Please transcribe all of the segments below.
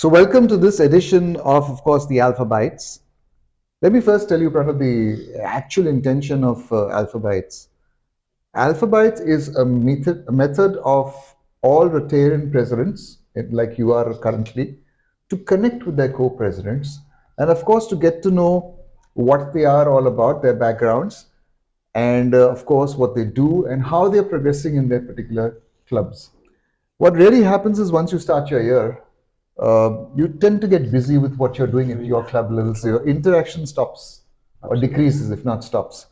So welcome to this edition of course, the Alpha Bytes. Let me first tell you, Pranav, the actual intention of Alpha Bytes. Alpha Bytes is a method of all Rotarian presidents, like you are currently, to connect with their co-presidents, and of course to get to know what they are all about, their backgrounds, and of course what they do and how they're progressing in their particular clubs. What really happens is once you start your year, you tend to get busy with what you're doing at your club levels. So your interaction stops or decreases, if not stops.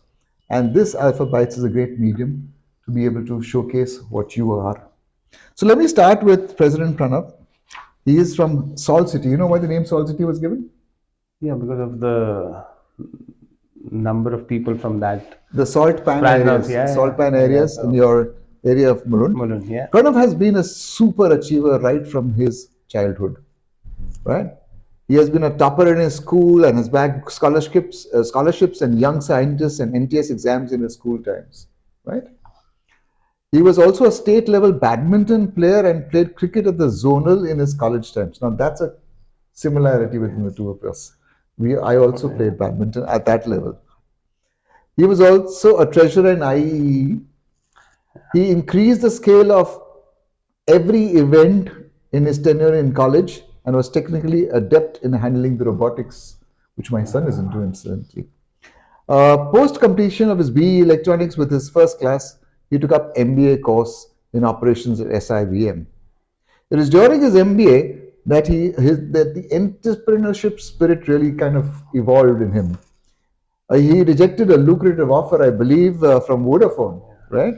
And this Alpha Bytes is a great medium to be able to showcase what you are. So let me start with President Pranav. He is from Salt City. You know why the name Salt City was given? Yeah, because of the number of people from that. The salt pan Pranav, areas, yeah, salt pan yeah, yeah. areas in your area of Mulund. Mulun, yeah. Pranav has been a super achiever right from his childhood, right? He has been a topper in his school and has bagged scholarships and young scientists and NTS exams in his school times, right? He was also a state level badminton player and played cricket at the zonal in his college times. Now that's a similarity between the two of us. I also played badminton at that level. He was also a treasurer in IEE. He increased the scale of every event in his tenure in college and was technically adept in handling the robotics, which my son is into incidentally. Post completion of his BE Electronics with his first class, he took up MBA course in operations at SIBM. It is during his MBA that that the entrepreneurship spirit really kind of evolved in him. He rejected a lucrative offer, I believe, from Vodafone, right?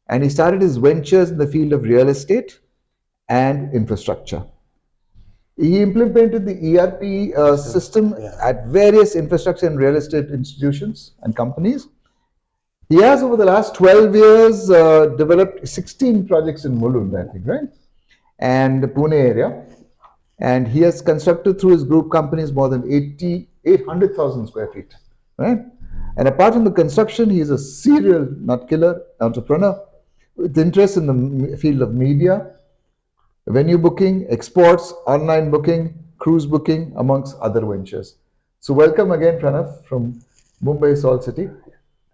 And he started his ventures in the field of real estate and infrastructure. He implemented the ERP system at various infrastructure and real estate institutions and companies. He has, over the last 12 years, developed 16 projects in Mulund, I think, right? And the Pune area. And he has constructed through his group companies more than 800,000 square feet, right? And apart from the construction, he is a serial nut killer entrepreneur with interest in the field of media, venue booking, exports, online booking, cruise booking, amongst other ventures. So welcome again, Pranav, from Mumbai Salt City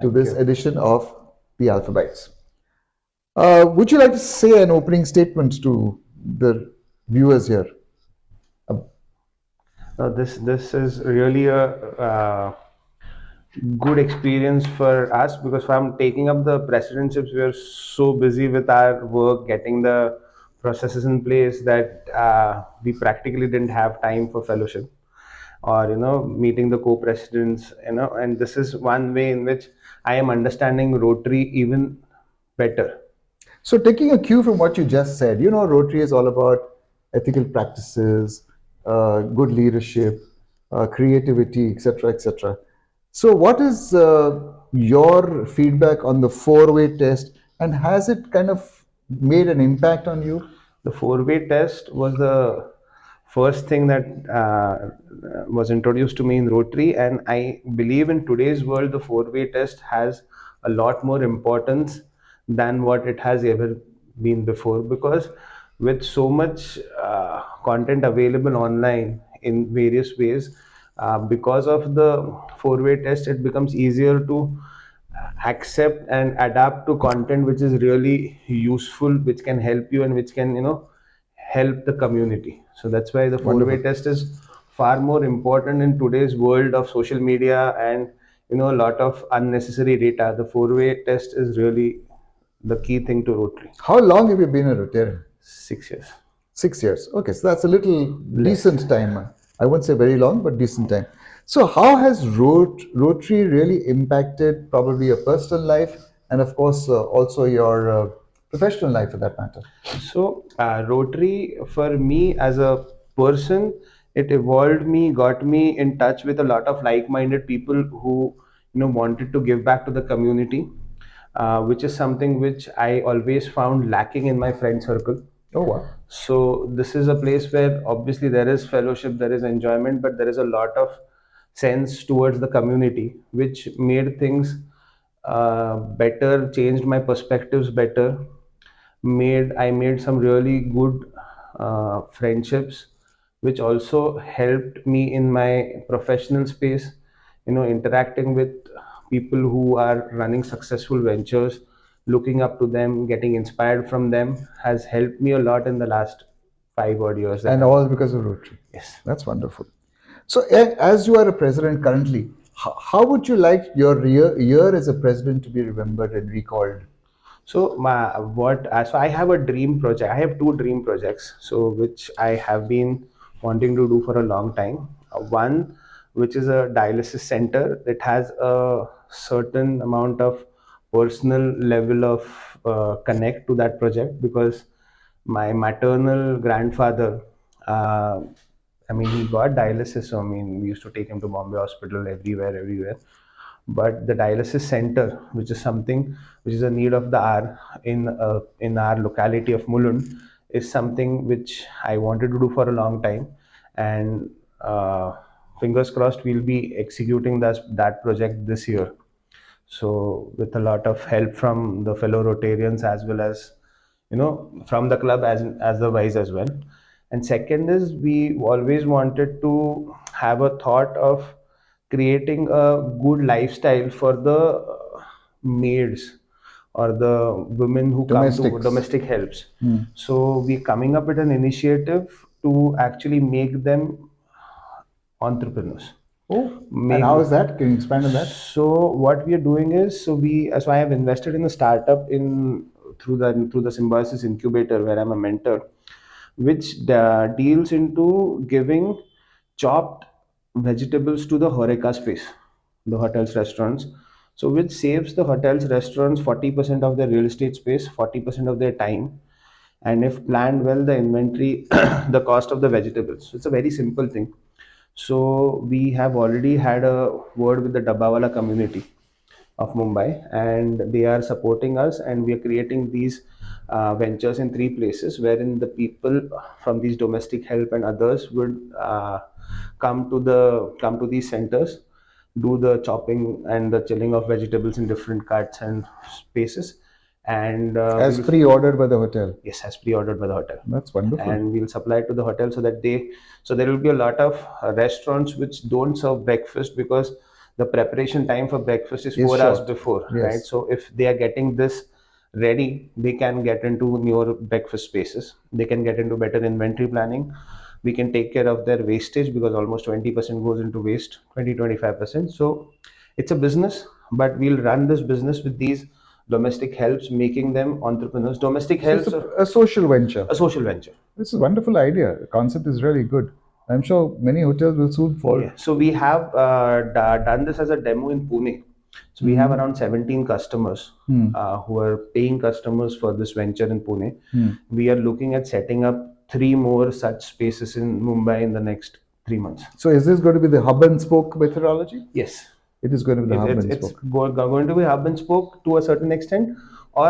to this edition of the Alpha Bytes. Would you like to say an opening statement to the viewers here? This is really a good experience for us because from taking up the presidenships, we are so busy with our work, getting the processes in place that we practically didn't have time for fellowship or meeting the co-presidents. And this is one way in which I am understanding Rotary even better. So, taking a cue from what you just said, you know, Rotary is all about ethical practices, good leadership, creativity, etc., etc. So, what is your feedback on the four-way test, and has it kind of made an impact on you? The four-way test was the first thing that was introduced to me in Rotary, and I believe in today's world, the four-way test has a lot more importance than what it has ever been before. Because with so much content available online in various ways, because of the four-way test, it becomes easier to accept and adapt to content which is really useful, which can help you and which can help the community. So that's why the four-way Wonderful. test is far more important in today's world of social media and a lot of unnecessary data. The four-way test is really the key thing to Rotary. How long have you been a Rotarian? 6 years. 6 years. Okay, so that's a little decent time. I won't say very long, but decent time. So, how has Rotary really impacted probably your personal life and, of course, also your professional life for that matter? So, Rotary for me as a person, it evolved me, got me in touch with a lot of like-minded people who wanted to give back to the community, which is something which I always found lacking in my friend circle. Oh, wow. So this is a place where obviously there is fellowship, there is enjoyment, but there is a lot of sense towards the community, which made things better, changed my perspectives better. I made some really good friendships, which also helped me in my professional space. Interacting with people who are running successful ventures, looking up to them, getting inspired from them has helped me a lot in the last 5 odd years that And I've. all because of Rotary. Yes. That's wonderful. So, as you are a president currently, how would you like your year as a president to be remembered and recalled? So I have a dream project. I have two dream projects, so which I have been wanting to do for a long time. One, which is a dialysis center that has a certain amount of personal level of connect to that project, because my maternal grandfather, uh, I mean, he got dialysis. So, I mean, we used to take him to Bombay Hospital everywhere. But the dialysis center, which is something which is a need of the hour in our locality of Mulund, is something which I wanted to do for a long time, and fingers crossed we'll be executing that project this year. So with a lot of help from the fellow Rotarians, as well as from the club, as the Wise as well. And second is, we always wanted to have a thought of creating a good lifestyle for the maids or the women who come to Domestics. domestic helps. Hmm. So we're coming up with an initiative to actually make them entrepreneurs. Oh, and Make how is that? Can you expand on that? So what we are doing is, so I have invested in a startup in through the Symbiosis incubator, where I'm a mentor, which deals into giving chopped vegetables to the horeca space, the hotels, restaurants. So which saves the hotels, restaurants 40% of their real estate space, 40% of their time, and if planned well, the inventory, the cost of the vegetables. So it's a very simple thing. So we have already had a word with the Dabbawala community of Mumbai, and they are supporting us, and we are creating these ventures in three places, wherein the people from these domestic help and others would come to these centers, do the chopping and the chilling of vegetables in different cuts and spaces, and As we'll. pre-ordered by the hotel. Yes, as pre-ordered by the hotel, That's wonderful. and we'll supply it to the hotel, so there will be a lot of restaurants which don't serve breakfast, because the preparation time for breakfast is Is 4 hours short. before, right? Yes. So if they are getting this ready, they can get into newer breakfast spaces. They can get into better inventory planning. We can take care of their wastage, because almost 20% goes into waste, 20-25%. So it's a business, but we'll run this business with these domestic helps, making them entrepreneurs. Domestic So it's helps are a social venture. a social venture. This is a wonderful idea. The concept is really good. I'm sure many hotels will soon Yeah. follow. So we have done this as a demo in Pune. So we have Mhm. around 17 customers Hmm. who are paying customers for this venture in Pune. Hmm. We are looking at setting up three more such spaces in Mumbai in the next 3 months. So is this going to be the hub and spoke methodology? Yes, It is going to be the hub it's and it's spoke. going to be hub and spoke to a certain extent, or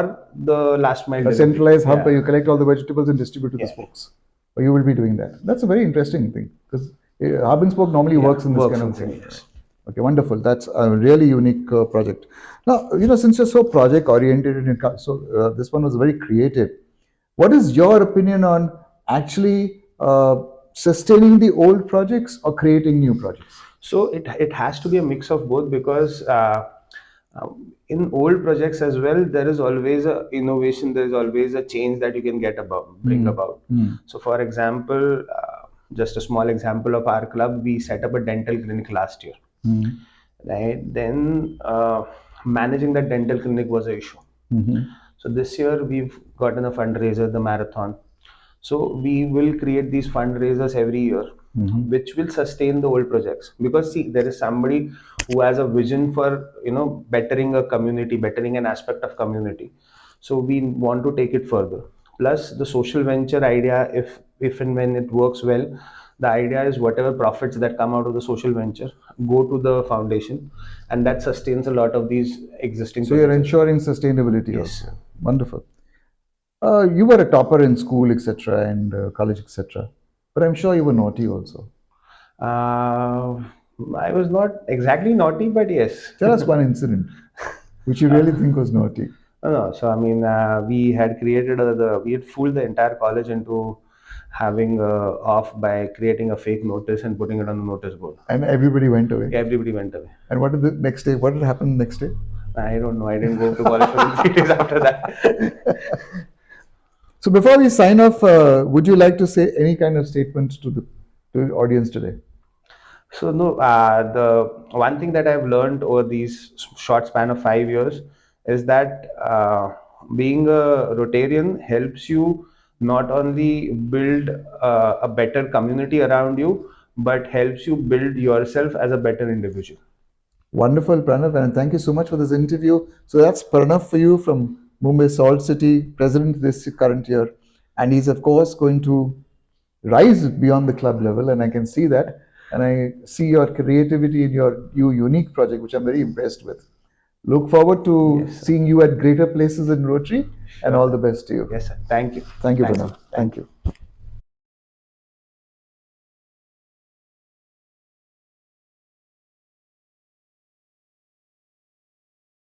the last mile A delivery. centralized hub where Yeah, you collect all the vegetables and distribute to the yeah, spokes. Or you will be doing that. That's a very interesting thing because hub and spoke normally yeah. works in this Works kind in of the same. thing. Yes. Okay, wonderful. That's a really unique project. Now, since you're so project oriented and this one was very creative. What is your opinion on actually sustaining the old projects or creating new projects? So it has to be a mix of both, because in old projects as well, there is always a innovation, there is always a change that you can bring Hmm. about. Hmm. So for example, just a small example of our club, we set up a dental clinic last year, Hmm. right? Then managing that dental clinic was a issue. Hmm. So this year we've gotten a fundraiser, the marathon. So we will create these fundraisers every year, Hmm. which will sustain the old projects. Because see, there is somebody who has a vision for bettering a community, bettering an aspect of community. So we want to take it further. Plus the social venture idea, if and when it works well, the idea is whatever profits that come out of the social venture go to the foundation, and that sustains a lot of these existing So you're projects as well. ensuring sustainability Yes. also. Wonderful. You were a topper in school, etc., and college, etc. But I'm sure you were naughty also. Uh, I was not exactly naughty, but yes. Tell us one incident which you really think was naughty. No, no. So I mean, we had fooled the entire college into having off by creating a fake notice and putting it on the notice board. And everybody went away. Everybody went away. And what did the next day? What did happen the next day? I don't know. I didn't go to college for 3 days after that. So before we sign off, would you like to say any kind of statement to the audience today? So no, the one thing that I've learned over these short span of 5 years is that being a Rotarian helps you not only build a better community around you, but helps you build yourself as a better individual. Wonderful, Pranav, and thank you so much for this interview. So that's Pranav for you from Mumbai Salt City, president this current year, and he's of course going to rise beyond the club level, and I can see that, and I see your creativity in your unique project, which I'm very impressed with. Look forward to Yes, sir. seeing you at greater places in Rotary, and Sure. all the best to you. Yes, sir. Thank you. Thank you, Thank you. Pranav. Thank Thank you. you.